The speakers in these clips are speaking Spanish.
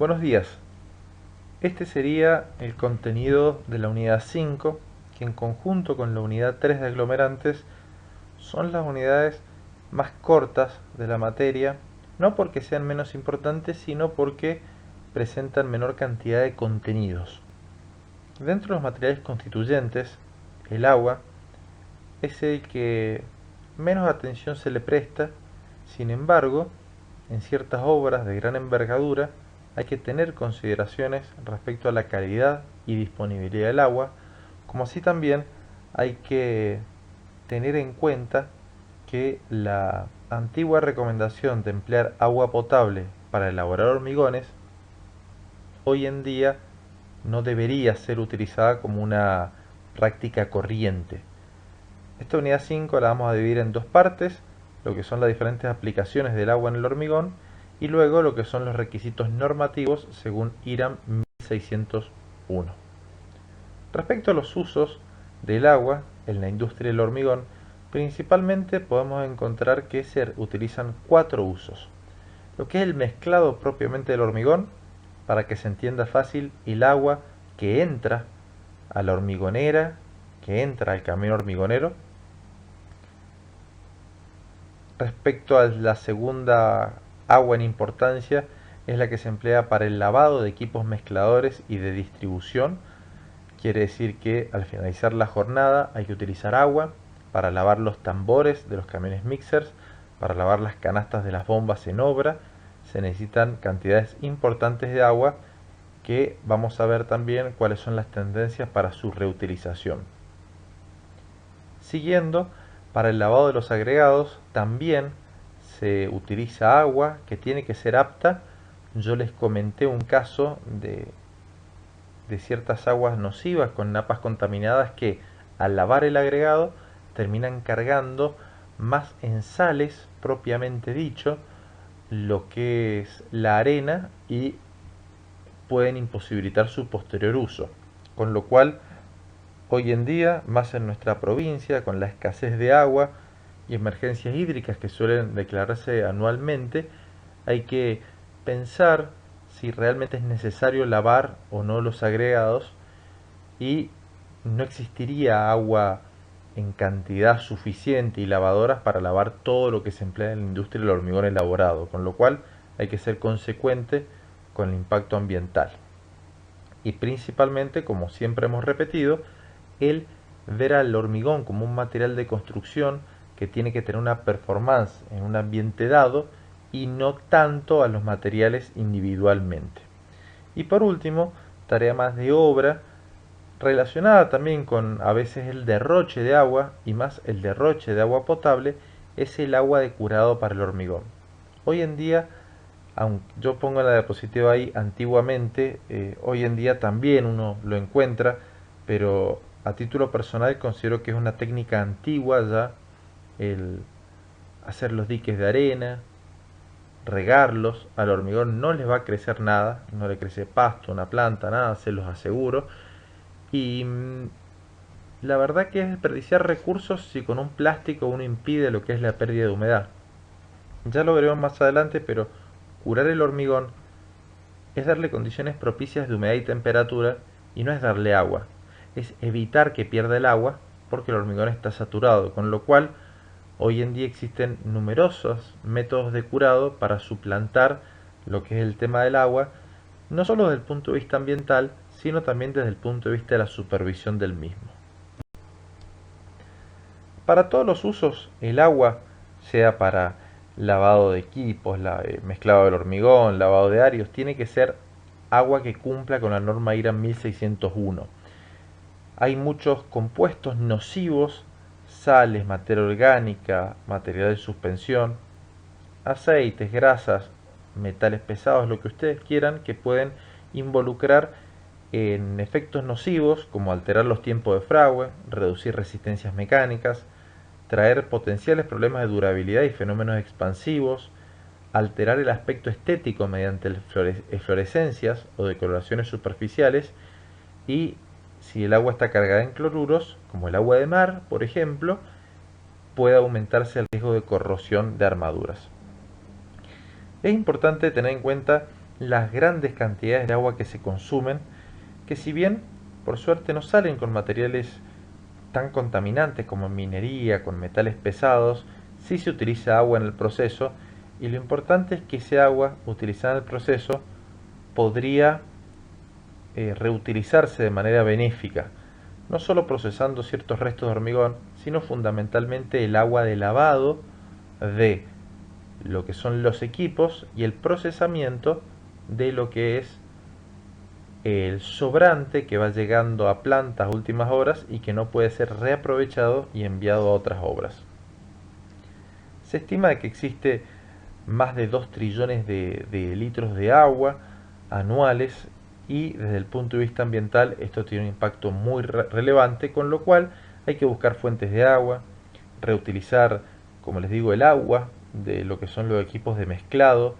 Buenos días. Este sería el contenido de la unidad 5, que en conjunto con la unidad 3 de aglomerantes son las unidades más cortas de la materia, no porque sean menos importantes, sino porque presentan menor cantidad de contenidos. Dentro de los materiales constituyentes, el agua es el que menos atención se le presta. Sin embargo, en ciertas obras de gran envergadura hay que tener consideraciones respecto a la calidad y disponibilidad del agua, como así también hay que tener en cuenta que la antigua recomendación de emplear agua potable para elaborar hormigones hoy en día no debería ser utilizada como una práctica corriente. Esta unidad 5 la vamos a dividir en dos partes, lo que son las diferentes aplicaciones del agua en el hormigón y luego lo que son los requisitos normativos según IRAM 1601. Respecto a los usos del agua en la industria del hormigón, principalmente podemos encontrar que se utilizan cuatro usos. Lo que es el mezclado propiamente del hormigón, para que se entienda fácil, el agua que entra a la hormigonera, que entra al camión hormigonero. Respecto a la segunda agua en importancia, es la que se emplea para el lavado de equipos mezcladores y de distribución. Quiere decir que al finalizar la jornada hay que utilizar agua para lavar los tambores de los camiones mixers, para lavar las canastas de las bombas en obra. Se necesitan cantidades importantes de agua que vamos a ver también cuáles son las tendencias para su reutilización. Siguiendo, para el lavado de los agregados también se utiliza agua que tiene que ser apta. Yo les comenté un caso de ciertas aguas nocivas con napas contaminadas que al lavar el agregado terminan cargando más en sales propiamente dicho lo que es la arena y pueden imposibilitar su posterior uso. Con lo cual, hoy en día, más en nuestra provincia, con la escasez de agua y emergencias hídricas que suelen declararse anualmente, hay que pensar si realmente es necesario lavar o no los agregados y no existiría agua en cantidad suficiente y lavadoras para lavar todo lo que se emplea en la industria del hormigón elaborado, con lo cual hay que ser consecuente con el impacto ambiental. Y principalmente, como siempre hemos repetido, el ver al hormigón como un material de construcción que tiene que tener una performance en un ambiente dado y no tanto a los materiales individualmente. Y por último, tarea más de obra relacionada también con a veces el derroche de agua y más el derroche de agua potable es el agua de curado para el hormigón. Hoy en día, aunque yo pongo en la diapositiva ahí antiguamente, hoy en día también uno lo encuentra, pero a título personal considero que es una técnica antigua ya el hacer los diques de arena, regarlos. Al hormigón no les va a crecer nada, no le crece pasto, una planta, nada, se los aseguro. Y la verdad que es desperdiciar recursos si con un plástico uno impide lo que es la pérdida de humedad. Ya lo veremos más adelante, pero curar el hormigón es darle condiciones propicias de humedad y temperatura y no es darle agua. Es evitar que pierda el agua porque el hormigón está saturado, con lo cual hoy en día existen numerosos métodos de curado para suplantar lo que es el tema del agua, no solo desde el punto de vista ambiental, sino también desde el punto de vista de la supervisión del mismo. Para todos los usos, el agua, sea para lavado de equipos, mezclado del hormigón, lavado de arios, tiene que ser agua que cumpla con la norma IRA 1601. Hay muchos compuestos nocivos, sales, materia orgánica, material de suspensión, aceites, grasas, metales pesados, lo que ustedes quieran, que pueden involucrar en efectos nocivos como alterar los tiempos de fragüe, reducir resistencias mecánicas, traer potenciales problemas de durabilidad y fenómenos expansivos, alterar el aspecto estético mediante eflorescencias o decoloraciones superficiales y si el agua está cargada en cloruros, como el agua de mar, por ejemplo, puede aumentarse el riesgo de corrosión de armaduras. Es importante tener en cuenta las grandes cantidades de agua que se consumen, que si bien por suerte no salen con materiales tan contaminantes como en minería, con metales pesados, sí se utiliza agua en el proceso, y lo importante es que ese agua utilizada en el proceso podría reutilizarse de manera benéfica, no solo procesando ciertos restos de hormigón, sino fundamentalmente el agua de lavado de lo que son los equipos y el procesamiento de lo que es el sobrante que va llegando a plantas a últimas horas y que no puede ser reaprovechado y enviado a otras obras. Se estima que existe más de 2 trillones de litros de agua anuales, y desde el punto de vista ambiental esto tiene un impacto muy relevante, con lo cual hay que buscar fuentes de agua, reutilizar, como les digo, el agua de lo que son los equipos de mezclado,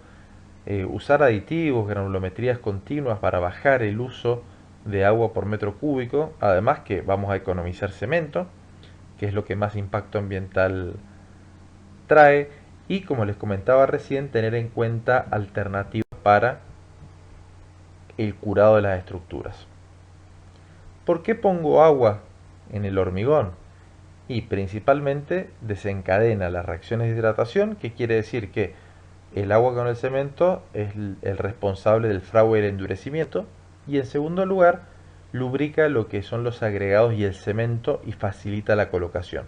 usar aditivos, granulometrías continuas para bajar el uso de agua por metro cúbico, además que vamos a economizar cemento, que es lo que más impacto ambiental trae, y como les comentaba recién, tener en cuenta alternativas para el curado de las estructuras. ¿Por qué pongo agua en el hormigón? Y principalmente desencadena las reacciones de hidratación, que quiere decir que el agua con el cemento es el responsable del fragua y el endurecimiento, y en segundo lugar lubrica lo que son los agregados y el cemento y facilita la colocación.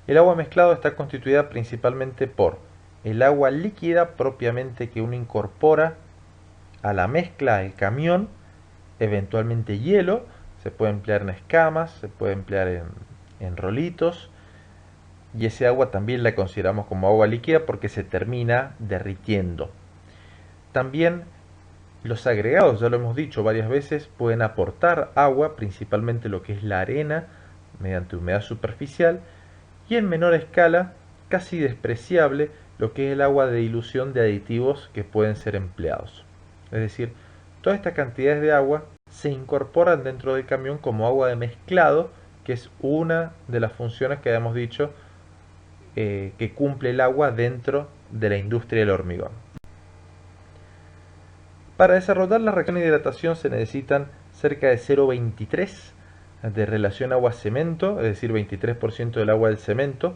El agua mezclado está constituida principalmente por el agua líquida propiamente que uno incorpora a la mezcla del camión, eventualmente hielo, se puede emplear en escamas, se puede emplear en rolitos, y ese agua también la consideramos como agua líquida porque se termina derritiendo. También los agregados, ya lo hemos dicho varias veces, pueden aportar agua, principalmente lo que es la arena, mediante humedad superficial, y en menor escala, casi despreciable, lo que es el agua de dilución de aditivos que pueden ser empleados. Es decir, todas estas cantidades de agua se incorporan dentro del camión como agua de mezclado, que es una de las funciones que habíamos dicho que cumple el agua dentro de la industria del hormigón. Para desarrollar la reacción de hidratación se necesitan cerca de 0,23 de relación agua-cemento, es decir, 23% del agua del cemento,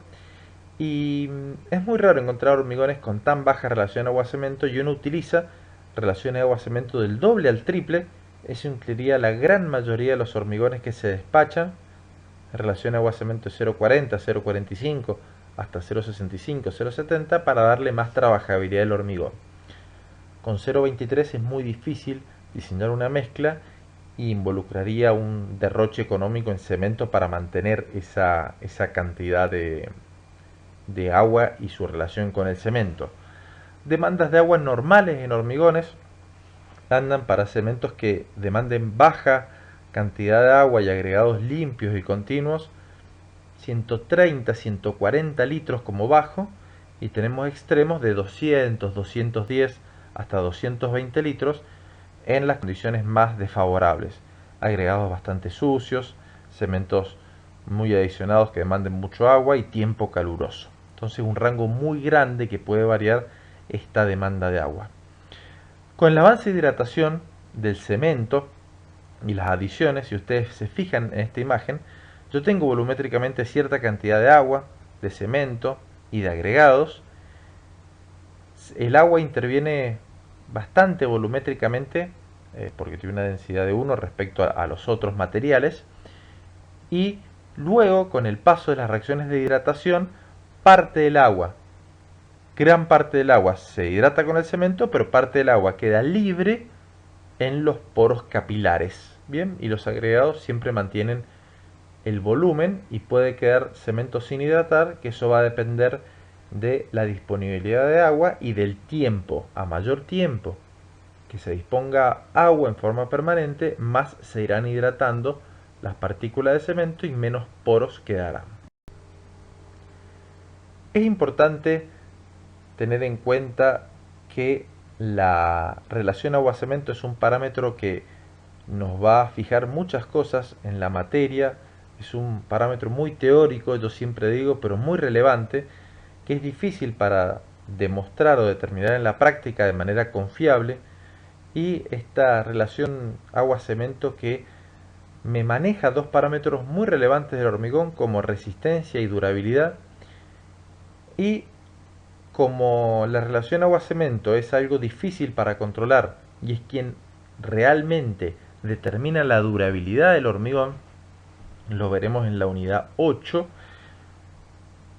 y es muy raro encontrar hormigones con tan baja relación agua-cemento, y uno utiliza relaciones agua-cemento del doble al triple. Eso incluiría la gran mayoría de los hormigones que se despachan. Relación agua-cemento es 0,40, 0,45, hasta 0,65, 0,70 para darle más trabajabilidad al hormigón. Con 0,23 es muy difícil diseñar una mezcla y involucraría un derroche económico en cemento para mantener esa cantidad de agua y su relación con el cemento. Demandas de agua normales en hormigones andan para cementos que demanden baja cantidad de agua y agregados limpios y continuos, 130, 140 litros como bajo, y tenemos extremos de 200, 210 hasta 220 litros en las condiciones más desfavorables. Agregados bastante sucios, cementos muy adicionados que demanden mucho agua y tiempo caluroso. Entonces un rango muy grande que puede variar esta demanda de agua. Con el avance de hidratación del cemento y las adiciones, si ustedes se fijan en esta imagen, yo tengo volumétricamente cierta cantidad de agua, de cemento y de agregados. El agua interviene bastante volumétricamente porque tiene una densidad de 1 respecto a los otros materiales, y luego con el paso de las reacciones de hidratación, parte del agua, gran parte del agua se hidrata con el cemento, pero parte del agua queda libre en los poros capilares. Bien, y los agregados siempre mantienen el volumen y puede quedar cemento sin hidratar, que eso va a depender de la disponibilidad de agua y del tiempo. A mayor tiempo que se disponga agua en forma permanente, más se irán hidratando las partículas de cemento y menos poros quedarán. Es importante tener en cuenta que la relación agua-cemento es un parámetro que nos va a fijar muchas cosas en la materia. Es un parámetro muy teórico, yo siempre digo, pero muy relevante, que es difícil para demostrar o determinar en la práctica de manera confiable, y esta relación agua-cemento que me maneja dos parámetros muy relevantes del hormigón como resistencia y durabilidad. Y como la relación agua-cemento es algo difícil para controlar y es quien realmente determina la durabilidad del hormigón, lo veremos en la unidad 8,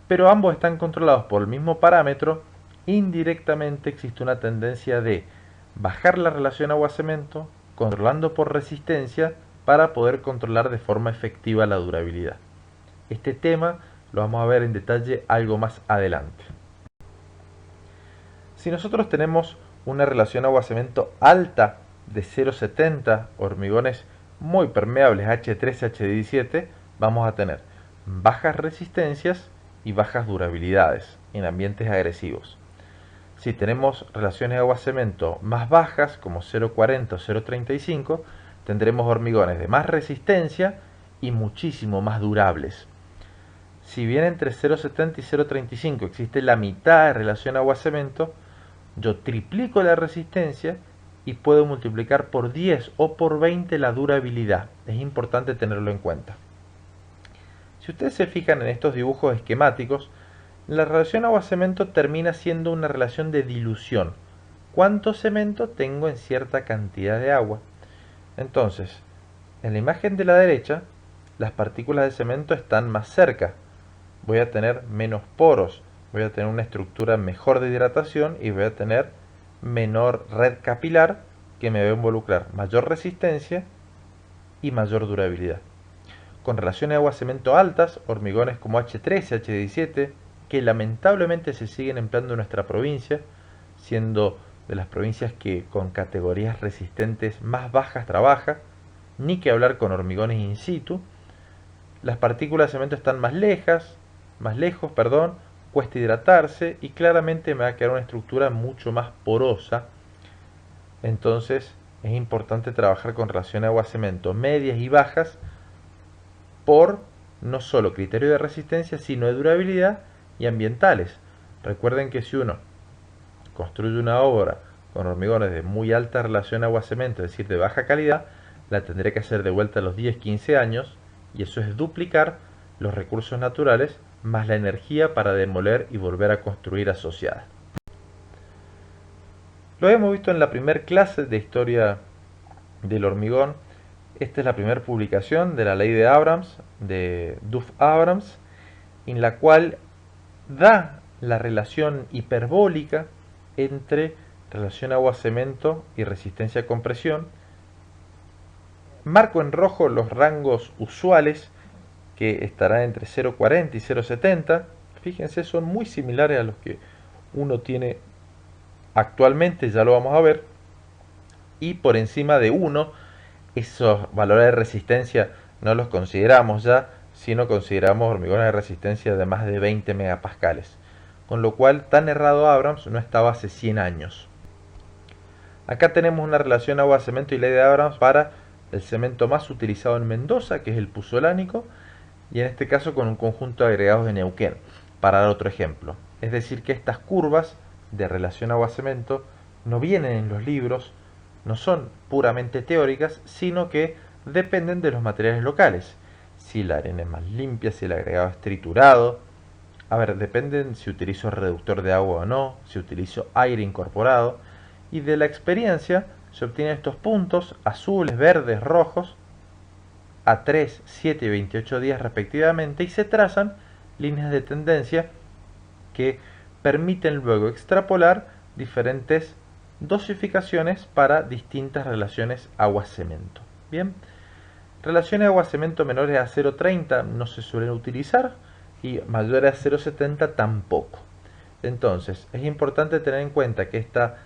pero ambos están controlados por el mismo parámetro, indirectamente existe una tendencia de bajar la relación agua-cemento, controlando por resistencia para poder controlar de forma efectiva la durabilidad. Este tema lo vamos a ver en detalle algo más adelante. Si nosotros tenemos una relación agua-cemento alta de 0,70, hormigones muy permeables H3, H17, vamos a tener bajas resistencias y bajas durabilidades en ambientes agresivos. Si tenemos relaciones agua-cemento más bajas, como 0,40 o 0,35, tendremos hormigones de más resistencia y muchísimo más durables. Si bien entre 0,70 y 0,35 existe la mitad de relación agua-cemento, yo triplico la resistencia y puedo multiplicar por 10 o por 20 la durabilidad. Es importante tenerlo en cuenta. Si ustedes se fijan en estos dibujos esquemáticos, la relación agua-cemento termina siendo una relación de dilución. ¿Cuánto cemento tengo en cierta cantidad de agua? Entonces, en la imagen de la derecha, las partículas de cemento están más cerca. Voy a tener menos poros, voy a tener una estructura mejor de hidratación y voy a tener menor red capilar que me va a involucrar mayor resistencia y mayor durabilidad. Con relaciones agua-cemento altas, hormigones como H13, H17, que lamentablemente se siguen empleando en nuestra provincia, siendo de las provincias que con categorías resistentes más bajas trabaja, ni que hablar con hormigones in situ, las partículas de cemento están más lejos, cuesta hidratarse y claramente me va a quedar una estructura mucho más porosa. Entonces es importante trabajar con relaciones agua-cemento medias y bajas por no solo criterio de resistencia, sino de durabilidad y ambientales. Recuerden que si uno construye una obra con hormigones de muy alta relación agua-cemento, es decir, de baja calidad, la tendré que hacer de vuelta a los 10-15 años, y eso es duplicar los recursos naturales más la energía para demoler y volver a construir asociada. Lo hemos visto en la primera clase de historia del hormigón. Esta es la primera publicación de la ley de Abrams, de Duff-Abrams, en la cual da la relación hiperbólica entre relación agua-cemento y resistencia a compresión. Marco en rojo los rangos usuales, que estarán entre 0,40 y 0,70. Fíjense, son muy similares a los que uno tiene actualmente, ya lo vamos a ver. Y por encima de 1, esos valores de resistencia no los consideramos ya, sino consideramos hormigones de resistencia de más de 20 megapascales. Con lo cual, tan errado Abrams no estaba hace 100 años. Acá tenemos una relación agua-cemento y ley de Abrams para el cemento más utilizado en Mendoza, que es el puzolánico, y en este caso con un conjunto de agregados de Neuquén, para dar otro ejemplo. Es decir, que estas curvas de relación agua-cemento no vienen en los libros, no son puramente teóricas, sino que dependen de los materiales locales. Si la arena es más limpia, si el agregado es triturado. A ver, dependen si utilizo reductor de agua o no, si utilizo aire incorporado. Y de la experiencia se obtienen estos puntos azules, verdes, rojos, a 3, 7 y 28 días respectivamente, y se trazan líneas de tendencia que permiten luego extrapolar diferentes dosificaciones para distintas relaciones agua-cemento. Bien, relaciones agua-cemento menores a 0,30 no se suelen utilizar y mayores a 0,70 tampoco. Entonces, es importante tener en cuenta que esta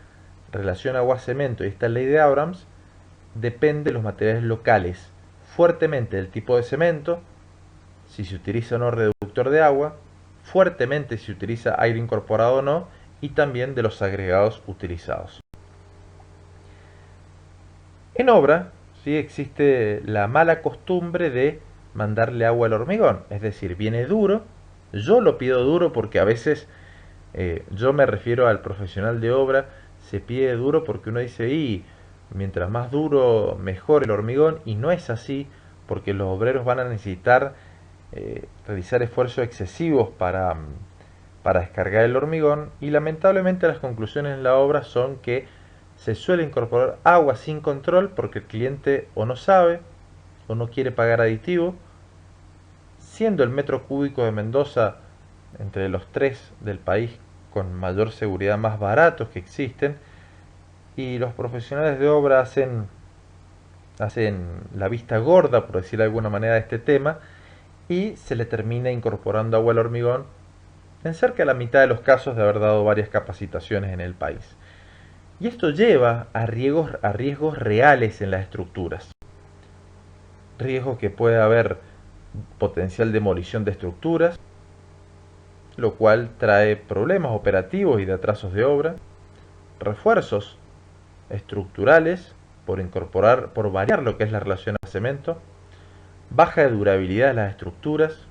relación agua-cemento y esta ley de Abrams depende de los materiales locales, fuertemente del tipo de cemento, si se utiliza o no reductor de agua, fuertemente si se utiliza aire incorporado o no, y también de los agregados utilizados. En obra, ¿sí?, existe la mala costumbre de mandarle agua al hormigón, es decir, viene duro, yo lo pido duro porque a veces Yo me refiero al profesional de obra, se pide duro porque uno dice, y mientras más duro, mejor el hormigón, y no es así, porque los obreros van a necesitar realizar esfuerzos excesivos para descargar el hormigón, y lamentablemente las conclusiones en la obra son que se suele incorporar agua sin control porque el cliente o no sabe o no quiere pagar aditivo, siendo el metro cúbico de Mendoza entre los tres del país con mayor seguridad más baratos que existen, y los profesionales de obra hacen la vista gorda, por decir de alguna manera, de este tema, y se le termina incorporando agua al hormigón en cerca de la mitad de los casos de haber dado varias capacitaciones en el país. Y esto lleva a riesgos reales en las estructuras. Riesgos que puede haber potencial demolición de estructuras, lo cual trae problemas operativos y de atrasos de obra, refuerzos estructurales por variar lo que es la relación al cemento, baja de durabilidad de las estructuras,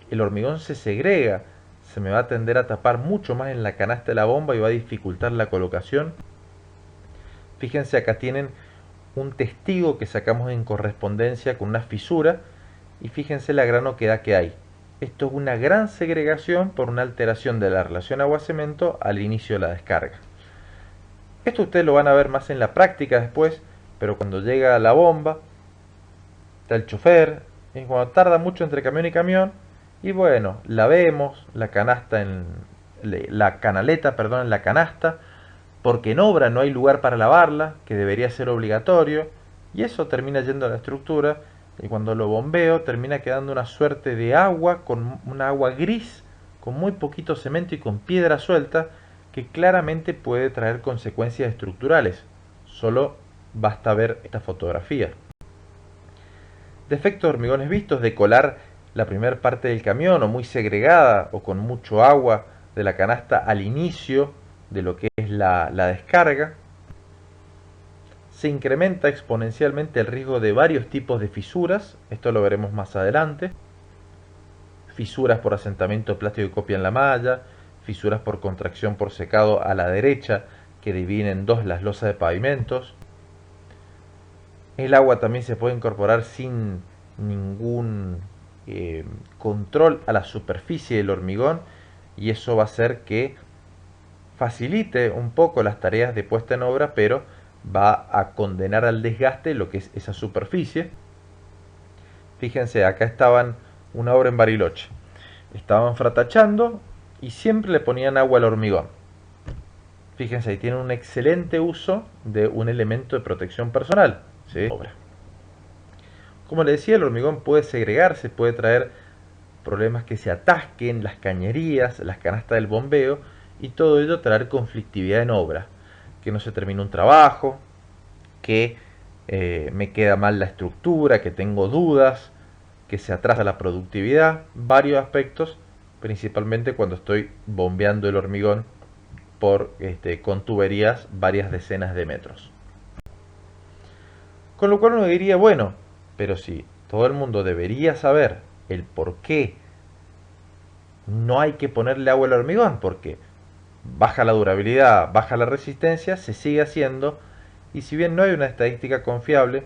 el hormigón se segrega, se me va a tender a tapar mucho más en la canasta de la bomba y va a dificultar la colocación. Fíjense, acá tienen un testigo que sacamos en correspondencia con una fisura y fíjense la gran oquedad que hay. Esto es una gran segregación por una alteración de la relación agua-cemento al inicio de la descarga. Esto ustedes lo van a ver más en la práctica después, pero cuando llega la bomba, está el chofer, y cuando tarda mucho entre camión y camión, y bueno, la vemos, la canasta la canaleta, perdón, en la canasta, porque en obra no hay lugar para lavarla, que debería ser obligatorio, y eso termina yendo a la estructura, y cuando lo bombeo termina quedando una suerte de agua, con una agua gris, con muy poquito cemento y con piedra suelta, que claramente puede traer consecuencias estructurales. Solo basta ver esta fotografía. Defectos de hormigones vistos: de colar la primera parte del camión o muy segregada o con mucho agua de la canasta al inicio de lo que es la descarga. Se incrementa exponencialmente el riesgo de varios tipos de fisuras, esto lo veremos más adelante. Fisuras por asentamiento de plástico que copian la malla, fisuras por contracción por secado a la derecha que dividen en dos las losas de pavimentos. El agua también se puede incorporar sin ningún control a la superficie del hormigón, y eso va a hacer que facilite un poco las tareas de puesta en obra, pero va a condenar al desgaste lo que es esa superficie. Fíjense, acá estaban una obra en Bariloche, estaban fratachando y siempre le ponían agua al hormigón. Fíjense, ahí tienen un excelente uso de un elemento de protección personal, ¿sí? Como les decía, el hormigón puede segregarse, puede traer problemas que se atasquen las cañerías, las canastas del bombeo, y todo ello traer conflictividad en obra, que no se termina un trabajo, que me queda mal la estructura, que tengo dudas, que se atrasa la productividad, varios aspectos, principalmente cuando estoy bombeando el hormigón con tuberías varias decenas de metros. Con lo cual uno diría, bueno, pero si todo el mundo debería saber el por qué no hay que ponerle agua al hormigón, porque baja la durabilidad, baja la resistencia, se sigue haciendo, y si bien no hay una estadística confiable,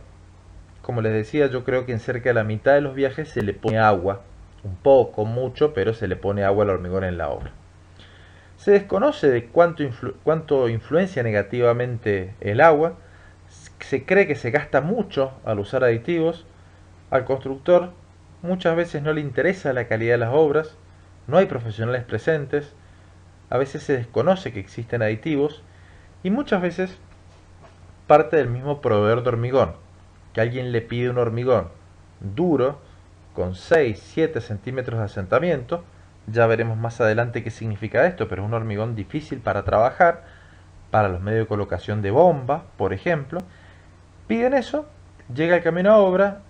como les decía, yo creo que en cerca de la mitad de los viajes se le pone agua, un poco, mucho, pero se le pone agua al hormigón en la obra. Se desconoce de cuánto influencia negativamente el agua, se cree que se gasta mucho al usar aditivos, al constructor muchas veces no le interesa la calidad de las obras, no hay profesionales presentes, a veces se desconoce que existen aditivos, y muchas veces parte del mismo proveedor de hormigón, que alguien le pide un hormigón duro, con 6-7 centímetros de asentamiento. Ya veremos más adelante qué significa esto, pero es un hormigón difícil para trabajar, para los medios de colocación de bomba, por ejemplo. Piden eso, llega el camión a obra,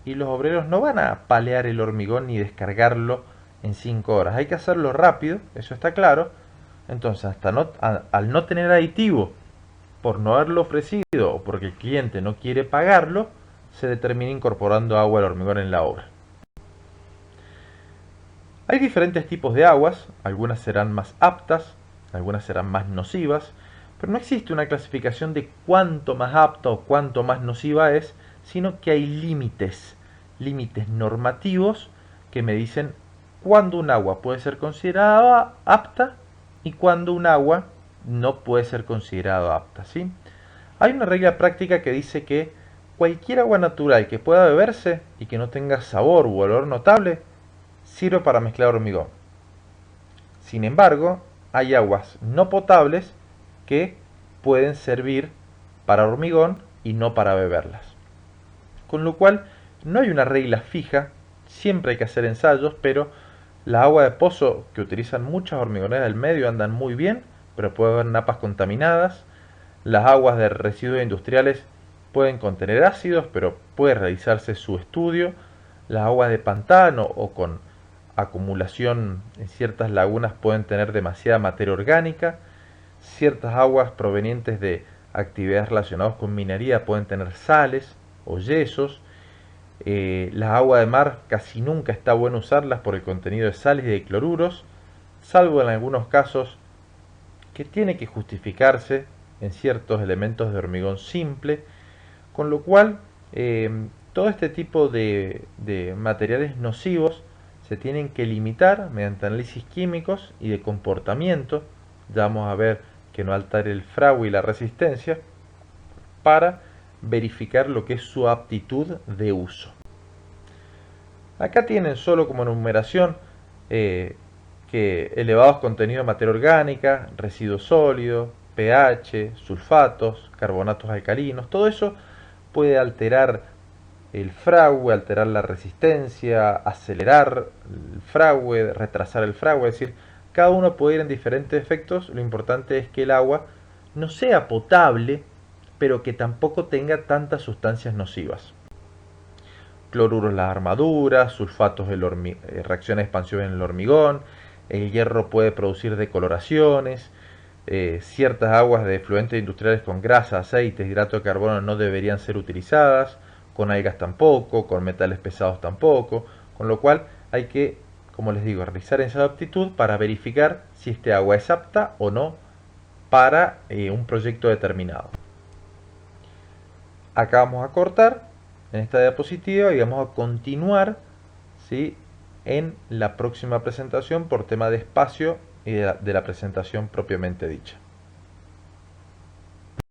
y los obreros no van a palear el hormigón ni descargarlo en 5 horas. Hay que hacerlo rápido, eso está claro. Entonces, al no tener aditivo, por no haberlo ofrecido o porque el cliente no quiere pagarlo, se determina incorporando agua al hormigón en la obra. Hay diferentes tipos de aguas, algunas serán más aptas, algunas serán más nocivas, pero no existe una clasificación de cuánto más apta o cuánto más nociva es, sino que hay límites, límites normativos que me dicen cuándo un agua puede ser considerada apta y cuándo un agua no puede ser considerada apta, ¿sí? Hay una regla práctica que dice que cualquier agua natural que pueda beberse y que no tenga sabor u olor notable sirve para mezclar hormigón. Sin embargo, hay aguas no potables que pueden servir para hormigón y no para beberlas. Con lo cual, no hay una regla fija, siempre hay que hacer ensayos, pero la agua de pozo que utilizan muchas hormigoneras del medio andan muy bien, pero puede haber napas contaminadas. Las aguas de residuos industriales pueden contener ácidos, pero puede realizarse su estudio. Las aguas de pantano o con acumulación en ciertas lagunas pueden tener demasiada materia orgánica. Ciertas aguas provenientes de actividades relacionadas con minería pueden tener sales o yesos. Las aguas de mar casi nunca está bueno usarlas por el contenido de sales y de cloruros, salvo en algunos casos que tiene que justificarse en ciertos elementos de hormigón simple, con lo cual todo este tipo de materiales nocivos se tienen que limitar mediante análisis químicos y de comportamiento, ya vamos a ver que no altere el fragua y la resistencia, para verificar lo que es su aptitud de uso. Acá tienen solo como enumeración que elevados contenidos de materia orgánica, residuos sólidos, pH, sulfatos, carbonatos alcalinos, todo eso puede alterar el fragüe, alterar la resistencia, acelerar el fragüe, retrasar el fragüe, es decir, cada uno puede ir en diferentes efectos, lo importante es que el agua no sea potable, pero que tampoco tenga tantas sustancias nocivas. Cloruros en las armaduras, sulfatos en reacciones de expansión en el hormigón, el hierro puede producir decoloraciones, ciertas aguas de efluentes industriales con grasa, aceites, hidrato de carbono no deberían ser utilizadas, con algas tampoco, con metales pesados tampoco, con lo cual hay que, como les digo, realizar ensayos de aptitud para verificar si este agua es apta o no para un proyecto determinado. Acá vamos a cortar en esta diapositiva y vamos a continuar, ¿sí?, en la próxima presentación por tema de espacio y de la presentación propiamente dicha.